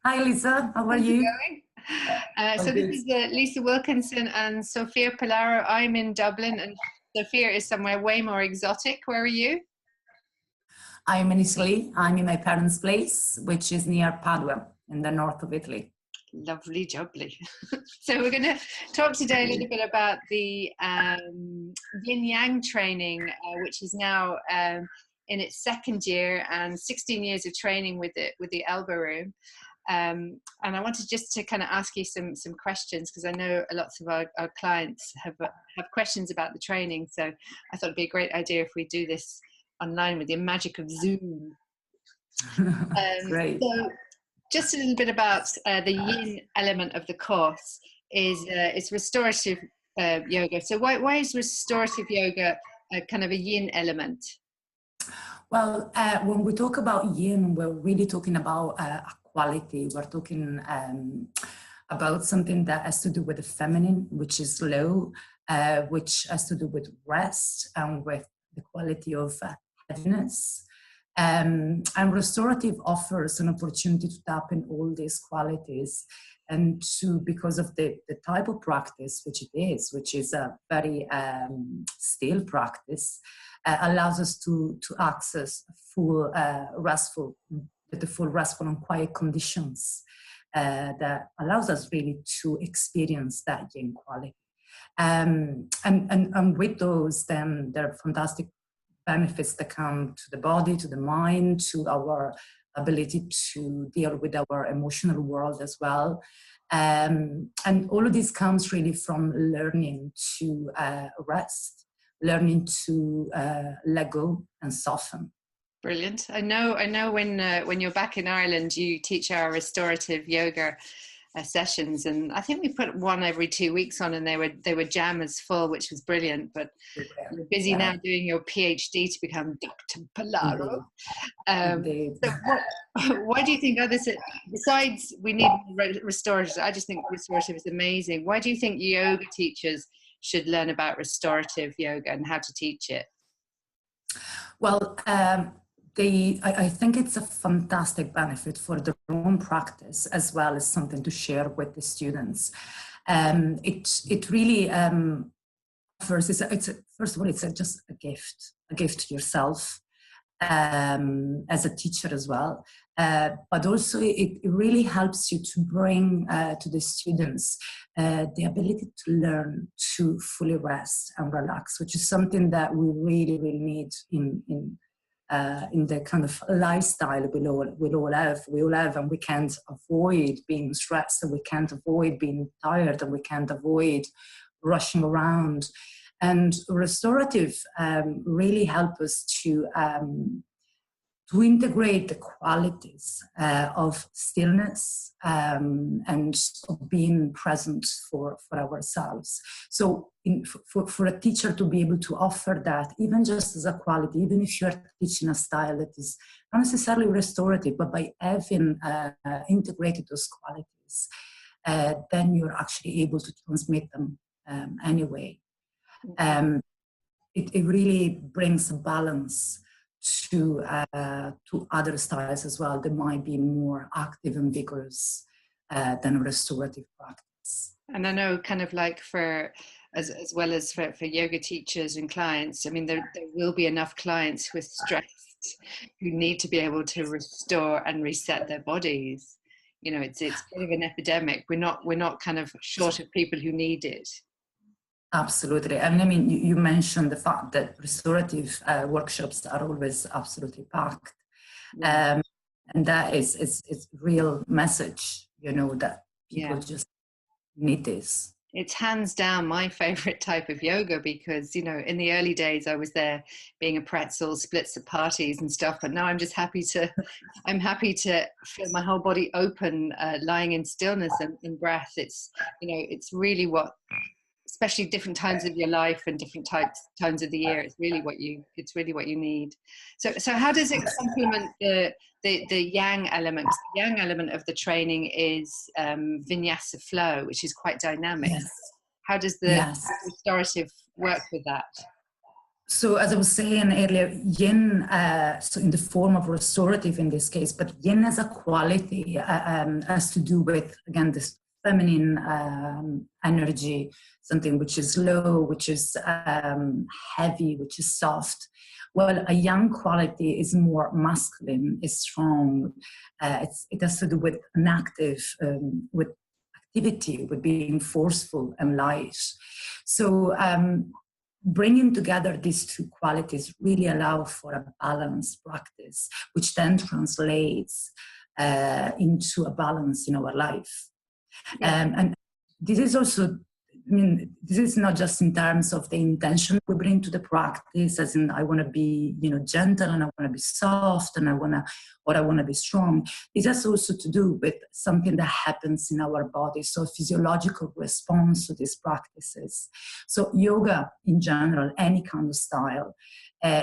Hi, Lisa. How are How's it you? going? Oh, So this good. is Lisa Wilkinson and Sophia Pallaro. I'm in Dublin and Sophia is somewhere way more exotic. Where are you? I'm in Italy. I'm in my parents' place, which is near Padua in the north of Italy. Lovely jubbly. So we're going to talk today a little bit about the yin yang training, which is now in its second year and 16 years of training with the elbow room. And I wanted just to kind of ask you some questions because I know lots of our clients have questions about the training. So I thought it'd be a great idea if we do this online with the magic of Zoom. Great. So just a little bit about the yin element of the course is it's restorative yoga. So why is restorative yoga kind of a yin element? Well, when we talk about yin, we're really talking about a quality. We're talking about something that has to do with the feminine, which is low, which has to do with rest and with the quality of heaviness. And restorative offers an opportunity to tap in all these qualities and to, because of the type of practice which it is, which is a very still practice, allows us to access full restful and quiet conditions that allows us really to experience that yin quality. And with those, then there are fantastic benefits that come to the body, to the mind, to our ability to deal with our emotional world as well. And all of this comes really from learning to rest, learning to let go and soften. Brilliant. I know when you're back in Ireland, you teach our restorative yoga sessions, and I think we put one every 2 weeks on, and they were jammers full, which was brilliant. But you're busy now doing your PhD to become Dr. Pallaro. So why do you think others, besides we need restorative, I just think restorative is amazing. Why do you think yoga teachers should learn about restorative yoga and how to teach it? Well, I think it's a fantastic benefit for their own practice as well as something to share with the students. It really offers, first of all, it's just a gift to yourself as a teacher as well. But also it really helps you to bring to the students the ability to learn to fully rest and relax, which is something that we really, really need in the kind of lifestyle we all have, and we can't avoid being stressed, and we can't avoid being tired, and we can't avoid rushing around. And restorative really help us to integrate the qualities of stillness and of being present for ourselves. So for a teacher to be able to offer that, even just as a quality, even if you're teaching a style that is not necessarily restorative, but by having integrated those qualities, then you're actually able to transmit them anyway. It really brings a balance to other styles as well that might be more active and vigorous than a restorative practice. And I know kind of like as well as for yoga teachers and clients, I mean, there will be enough clients who are stressed, who need to be able to restore and reset their bodies. You know, it's a bit of an epidemic. We're not kind of short of people who need it. Absolutely. And I mean, you mentioned the fact that restorative workshops are always absolutely packed. And that is real message, you know, that people just need this. It's hands down my favorite type of yoga because, you know, in the early days I was there being a pretzel, splits at parties and stuff, but now I'm happy to feel my whole body open, lying in stillness and breath. It's, you know, it's really what, especially different times of your life and different times of the year, it's really what you need. So how does it complement the yang element? The yang element of the training is Vinyasa flow, which is quite dynamic. Yes. How does the restorative work with that? So as I was saying earlier, yin, so in the form of restorative in this case, but yin as a quality has to do with, again, this feminine energy, something which is low, which is heavy, which is soft. Well, a yang quality is more masculine, is strong. It has to do with an active, with activity, with being forceful and light. So bringing together these two qualities really allow for a balanced practice, which then translates into a balance in our life. Yeah. And this is also, I mean, this is not just in terms of the intention we bring to the practice, as in I want to be, gentle, and I want to be soft, and I want to be strong. It has also to do with something that happens in our body, so physiological response to these practices. So yoga in general, any kind of style,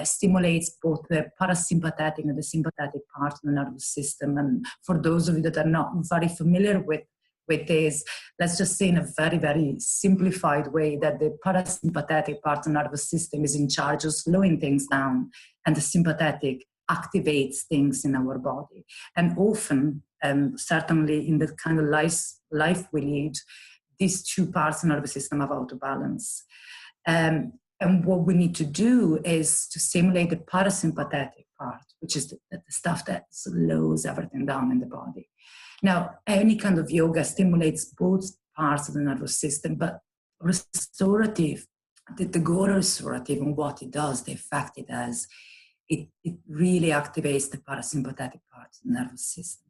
stimulates both the parasympathetic and the sympathetic part of the nervous system. And for those of you that are not very familiar with this, let's just say in a very, very simplified way that the parasympathetic part of the nervous system is in charge of slowing things down, and the sympathetic activates things in our body. And often, certainly in the kind of life we lead, these two parts of the nervous system are out of balance. And what we need to do is to stimulate the parasympathetic part, which is the stuff that slows everything down in the body. Now, any kind of yoga stimulates both parts of the nervous system, but restorative, the goal of restorative and what it does, the effect it has, it really activates the parasympathetic part of the nervous system.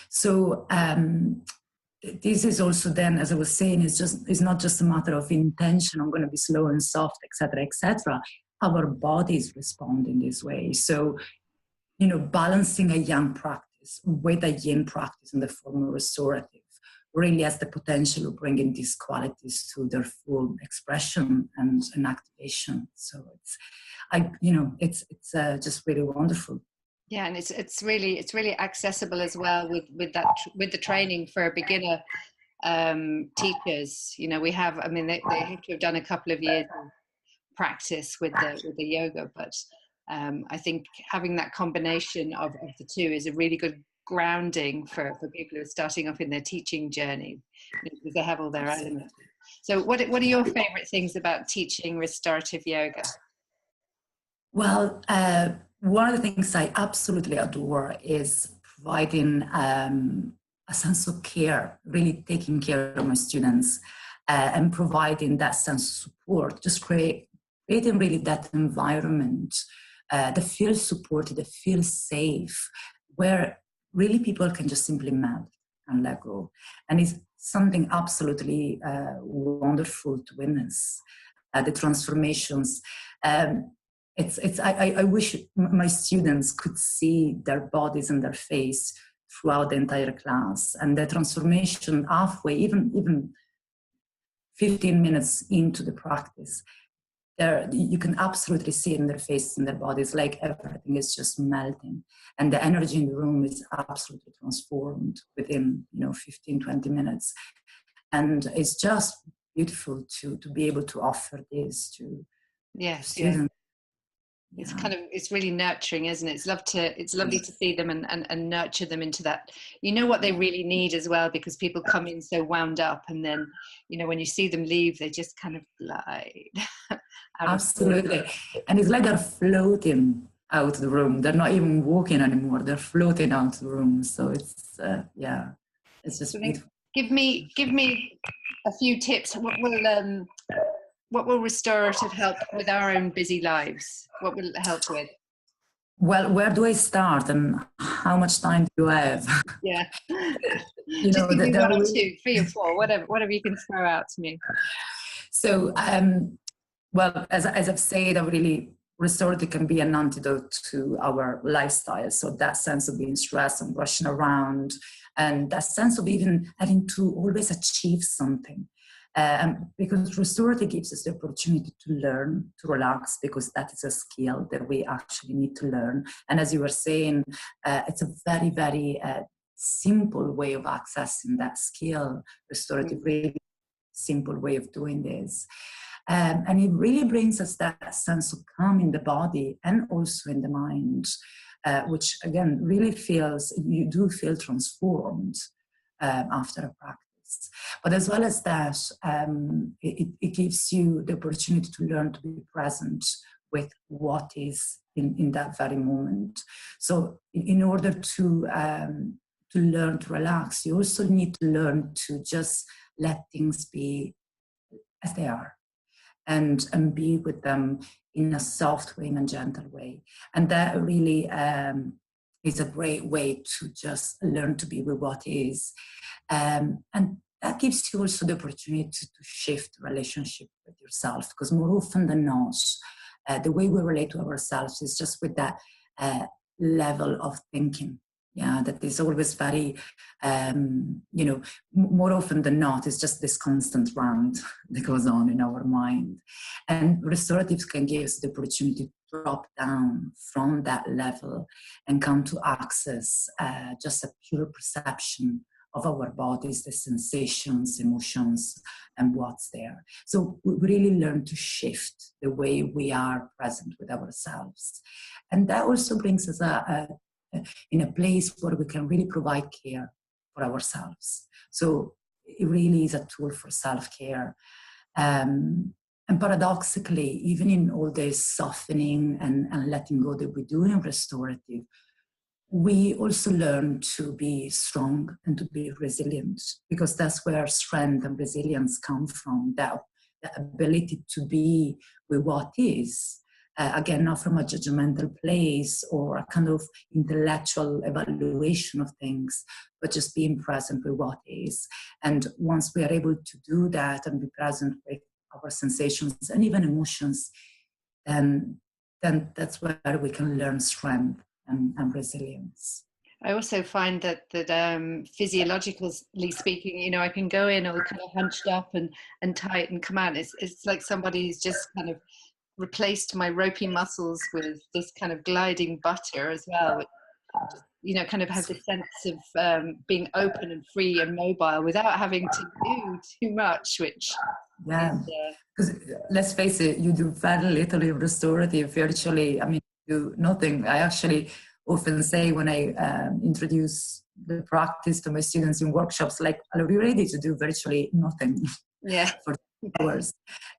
So this is also then, as I was saying, it's not just a matter of intention, I'm going to be slow and soft, etc., etc. Our bodies respond in this way. So, balancing a yang practice with a yin practice in the form of restorative really has the potential of bringing these qualities to their full expression and activation. So it's just really wonderful. Yeah, and it's really accessible as well with the training for beginner teachers. We have, I mean, they have to have done a couple of years of practice with the yoga, but I think having that combination of the two is a really good grounding for people who are starting off in their teaching journey, because they have all their elements. So what are your favorite things about teaching restorative yoga? Well, one of the things I absolutely adore is providing a sense of care, really taking care of my students, and providing that sense of support, just creating really that environment that feels supported, that feels safe, where really people can just simply melt and let go. And it's something absolutely wonderful to witness, the transformations. I wish my students could see their bodies and their face throughout the entire class, and the transformation halfway, even 15 minutes into the practice, you can absolutely see it in their faces and their bodies, like everything is just melting, and the energy in the room is absolutely transformed within 15, 20 minutes. And it's just beautiful to be able to offer this to students. Yeah. It's really nurturing, isn't it? It's lovely to see them and nurture them into that, what they really need as well, because people come in so wound up, and then, when you see them leave, they just kind of glide. Absolutely. And it's like they're floating out of the room. They're not even walking anymore. They're floating out of the room. So it's, it's just beautiful. Give me a few tips. What will restorative help with our own busy lives? What will it help with? Well, where do I start, and how much time do you have? Yeah. Just give me 1 or 2, 3 or 4, whatever you can throw out to me. So, well, as I've said, restorative can be an antidote to our lifestyle. So that sense of being stressed and rushing around, and that sense of even having to always achieve something. Because restorative gives us the opportunity to learn, to relax, because that is a skill that we actually need to learn. And as you were saying, it's a very, very simple way of accessing that skill. Restorative, really simple way of doing this. And it really brings us that sense of calm in the body and also in the mind, which again really feels, you do feel transformed after a practice. But as well as that, it gives you the opportunity to learn to be present with what is in that very moment. So in order to learn to relax, you also need to learn to just let things be as they are, and be with them in a soft way, in a gentle way. And that really is a great way to just learn to be with what is. And that gives you also the opportunity to shift relationship with yourself, because more often than not, the way we relate to ourselves is just with that level of thinking. Yeah, that is always very, more often than not, it's just this constant round that goes on in our mind. And restoratives can give us the opportunity to drop down from that level and come to access just a pure perception of our bodies, the sensations, emotions, and what's there. So we really learn to shift the way we are present with ourselves. And that also brings us in a place where we can really provide care for ourselves. So it really is a tool for self-care. And paradoxically, even in all this softening and letting go that we do in restorative, we also learn to be strong and to be resilient, because that's where strength and resilience come from, that ability to be with what is. Again, not from a judgmental place or a kind of intellectual evaluation of things, but just being present with what is. And once we are able to do that and be present with our sensations and even emotions, then that's where we can learn strength and resilience. I also find that physiologically speaking, I can go in all kind of hunched up and tight and come out. It's like somebody's just kind of replaced my ropey muscles with this kind of gliding butter as well, which, kind of have the sense of being open and free and mobile without having to do too much, which yeah, because let's face it, you do very little in restorative, virtually. I mean, you do nothing. I actually often say when I introduce the practice to my students in workshops, like, are you ready to do virtually nothing? Yeah. For 2 hours?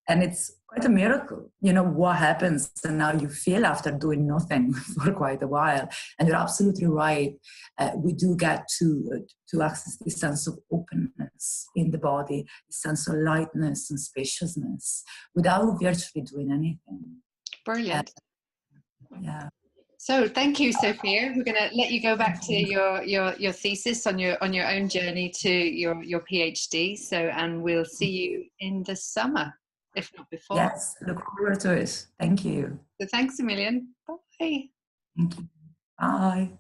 And it's quite a miracle, what happens and how you feel after doing nothing for quite a while. And you're absolutely right. We do get to access this sense of openness in the body, this sense of lightness and spaciousness without virtually doing anything. Brilliant. Yeah. So thank you, Sophia. We're going to let you go back to your thesis on your own journey to your PhD. And we'll see you in the summer, if not before. Yes, look forward to it. Thank you. So thanks a million. Bye. Thank you. Bye.